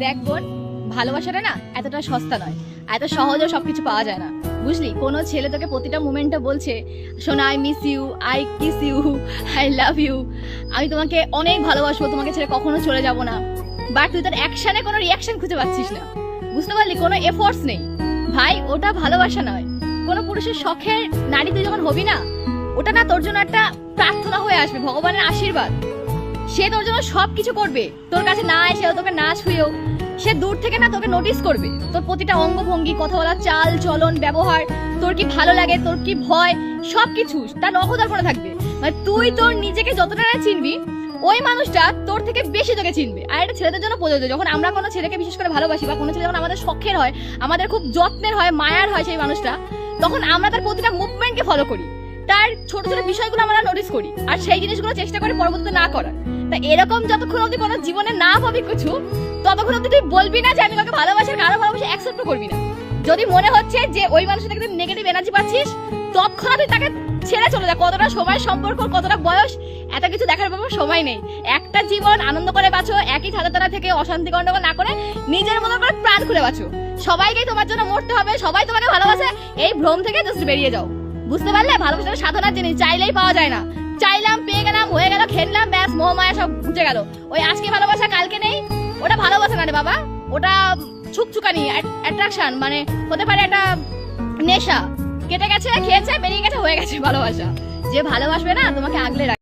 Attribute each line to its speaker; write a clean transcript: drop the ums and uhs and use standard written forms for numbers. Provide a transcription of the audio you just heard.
Speaker 1: দেখ বোন, ভালোবাসাটা না এতটা সস্তা নয়, এত সহজে সবকিছু পাওয়া যায় না, বুঝলি? কোনো ছেলে তোকে প্রতিটা মোমেন্টে বলছে, শোনা I miss you, I kiss you, I love you, আমি তোমাকে অনেক ভালোবাসবো, তোমাকে ছেড়ে কখনো চলে যাব না, বাট তুই তোর অ্যাকশনে কোনো রিয়াকশন খুঁজে পাচ্ছিস না, বুঝতে পারলি? কোনো এফোর্টস নেই ভাই, ওটা ভালোবাসা নয়। কোনো পুরুষের শখের নারী তুই যখন হবি না, ওটা না তোর জন্য একটা প্রার্থনা হয়ে আসবে, ভগবানের আশীর্বাদ। সে তোর জন্য সবকিছু করবে, তোর কাছে না এসেও, তোকে না ছুঁয়েও সে দূর থেকে না তোকে নোটিস করবে, তোর প্রতিটা অঙ্গভঙ্গি, কথা বলা, চাল চলন, ব্যবহার, তোর কি ভালো লাগে, তোর কি ভয়, সবকিছু তার নখদর্পণে থাকবে। মানে তুই তোর নিজেকে যতটা না চিনবি, ওই মানুষটা তোর থেকে বেশি তোকে চিনবে। আর এটা ছেলেদের জন্য প্রযোজ্য। যখন আমরা কোনো ছেলেকে বিশেষ করে ভালোবাসি, বা কোনো ছেলে যখন আমাদের শখের হয়, আমাদের খুব যত্নের হয়, মায়ার হয় সেই মানুষটা, তখন আমরা তার প্রতিটা মুভমেন্টকে ফলো করি, তার ছোট ছোট বিষয়গুলো আমরা নোটিস করি, আর সেই জিনিসগুলো চেষ্টা করি পরবর্তীতে না করার। তা এরকম যতক্ষণ অব্দি কোনো জীবনে না পাবি কিছু, ততক্ষণ অব্দি তুই বলবি না যে আমি কাউকে ভালোবাসি, কারো ভালোবাসি অ্যাকসেপ্ট করবি না। যদি মনে হচ্ছে যে ওই মানুষের থেকে তুই নেগেটিভ এনার্জি পাচ্ছিস, তৎক্ষণাৎ তুই তাকে ছেড়ে চলে যা। কতটা সময়, সম্পর্ক, কতটা বয়স, এত কিছু দেখার ব্যাপার সময় নেই। একটা জীবন আনন্দ করে বাঁচো, একই ধাঁধাতারা থেকে অশান্তি গন্ডগোল না করে নিজের মতো করে প্রাণ খুলে বাঁচো। সবাইকেই তোমার জন্য মরতে হবে, সবাই তোমাকে ভালোবাসে, এই ভ্রম থেকে জাস্ট বেরিয়ে যাও। বুঝতে পারলে? ভালোবাসার সাধনার জিনিস চাইলেই পাওয়া যায় না। চাইলাম, পেয়ে গেলাম, হয়ে গেল, খেললাম, ব্যাস মোহমায়া সব বুঝে গেল। ওই আজকে ভালোবাসা কালকে নেই, ওটা ভালোবাসা না রে বাবা, ওটা ছুকছুকানি, অ্যাট্রাকশন, মানে হতে পারে একটা নেশা। কেটে গেছে, খেয়েছে, বেরিয়ে গেছে, হয়ে গেছে ভালোবাসা। যে ভালোবাসবে না তোমাকে আগলে রাখবে।